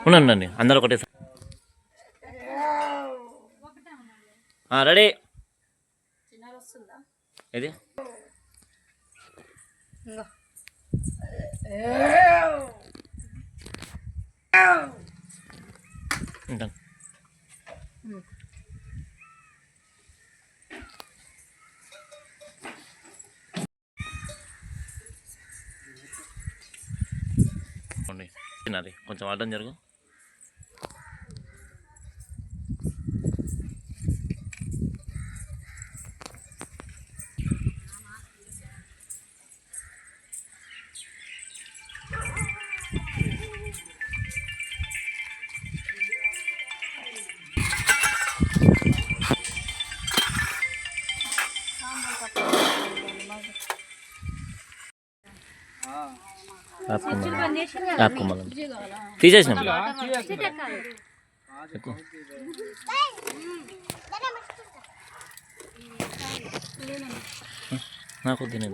ఉండండి అందరూ ఒకటే రెడీ. ఇది ఉంటాను. తినాలి కొంచెం అడ్డం జరుగు. తీసేసినాం నాకు తినే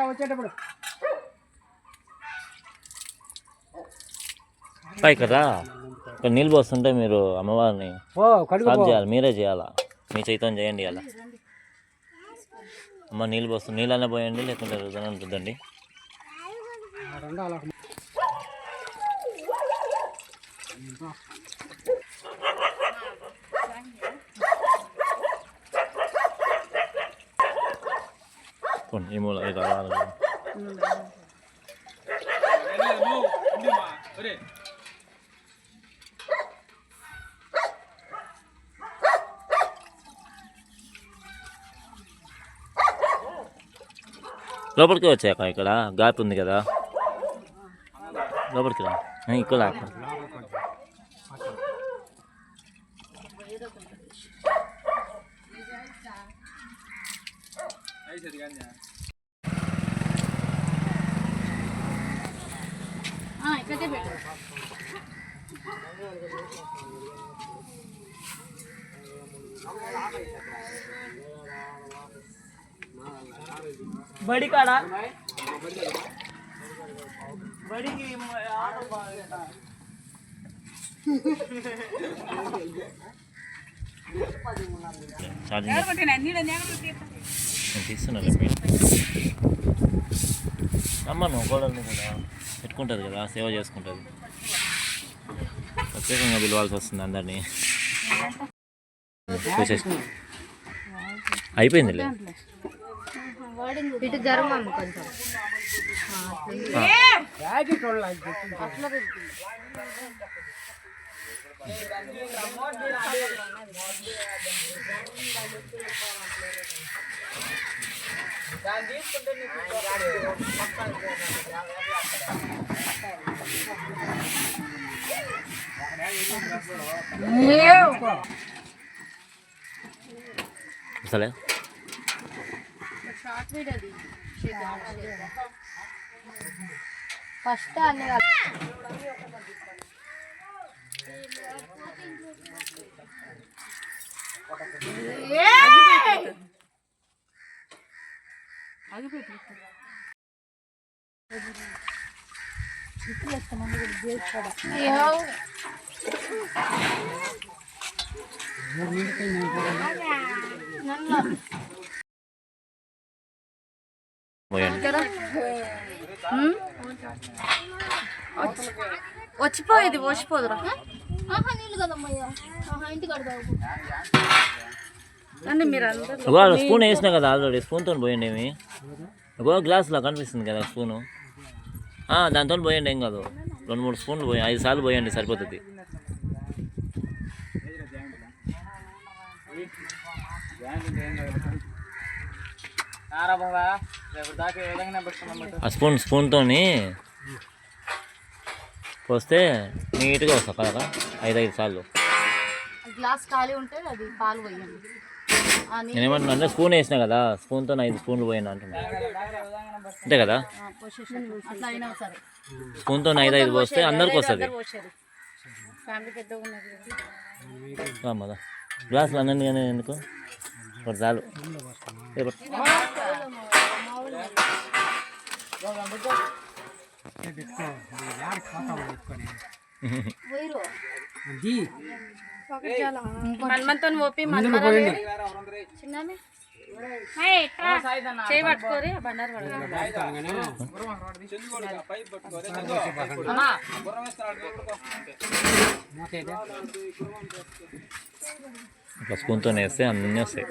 వచ్చేటప్పుడు పైకి రా. ఇక్కడ నీళ్ళు పోస్తుంటే మీరు అమ్మవారిని సాఫ్ చేయాలి, మీరే చేయాలా, మీ చైతం చేయండి. అలా అమ్మ నీళ్ళు పోస్తుంది, నీళ్ళనే పోయండి లేకుంటే రుద్దండి. ఈ మూల లోపలికి వచ్చాక ఇక్కడ గ్యాప్ ఉంది కదా, లోపలికి రా. ఇక్కడ బడి కాడ బడికి తీస్తున్నారు అమ్మ నువ్వు కోడల్ని కూడా పెట్టుకుంటుంది కదా, సేవ చేసుకుంటుంది. ప్రత్యేకంగా పిలవాల్సి వస్తుంది అందరినీ. అయిపోయిందిలే. ఇటు జరగమ్మ కొంచెం సరే ఫస్ట్ అన్ని వచ్చిపోయేది వచ్చిపోదురా నీళ్ళు కదమ్మయ్యా ఇంటికి అంటే మీరు అందరూ స్పూన్ వేసినా కదా ఆల్రెడీ, స్పూన్తో పోయండి. ఏమి గ్లాసులో కనిపిస్తుంది కదా స్పూను, దాంతో పోయండి. ఏం కాదు, 2-3 స్పూన్లు పోయి 5 సార్లు పోయండి సరిపోతుంది. ఆ స్పూన్తో పోస్తే నీట్గా వస్తా కదా 5 సార్లు. గ్లాస్ ఖాళీ ఉంటే అది పాలు పోయండి. నేనేమంటున్నా అంటే స్పూన్ వేసినా కదా, స్పూన్తో 5 స్పూన్లు పోయినా అంటున్నా. అంతే కదా, అట్లా అయినా సరే స్పూన్తో 5 పోస్తే అందరికి వస్తుంది. ఫ్యామిలీ పెద్దగా ఉన్నది మదా గ్లాసులు అన్నీ కానీ ఎందుకు ఒకటి చాలు. మనతో ఓపి చిన్న చేయి పట్టుకోరి బండారు ఇట్లా స్పూన్తో వేస్తే అన్నీ వస్తాయి.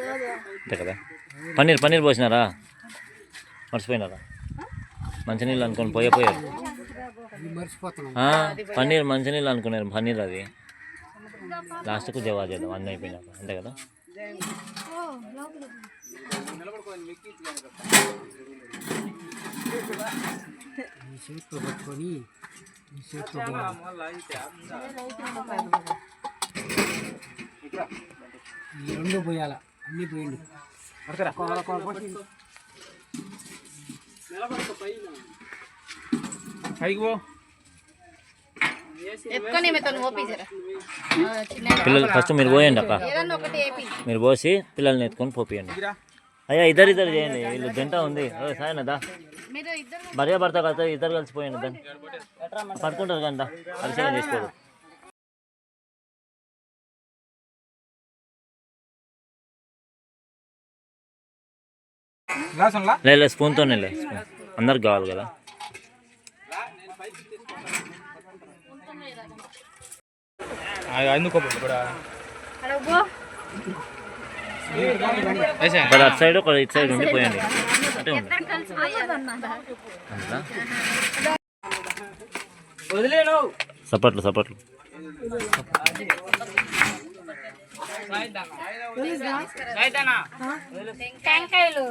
అంతే కదా. పన్నీర్ పోసినారా, మర్చిపోయినారా? మంచినీళ్ళు అనుకొని పోయారు. పన్నీర్ మంచినీళ్ళు అనుకున్నారు, పన్నీర్ అది లాస్ట్కు జవాబు చేద్దాం అన్నీ అయిపోయినాక. అంతే కదా. రెండు పోయాల అన్ని పోయింది. పిల్లలు ఫస్ట్ మీరు పోయండి అక్క, ఒకటి ఏపీ మీరు పోసి పిల్లల్ని ఎత్తుకొని పోపియండి. అయ్యా ఇద్దరు చేయండి, వీళ్ళు జంట ఉంది సాయనదా, మీరు ఇద్దరు భార్య భర్త కలిసి ఇద్దరు కలిసిపోయండి. దాన్ని పట్టుకుంటారు కంట పరిశీలన చేసుకోరు. లేదు స్పూన్తోనే లే, అందరికి కావాలి కదా. ఒకటి అటు సైడ్ ఒకటి ఇటు సైడ్ ఉండిపోయండి. అంటే ఉంది సపట్లు టెంకాయలు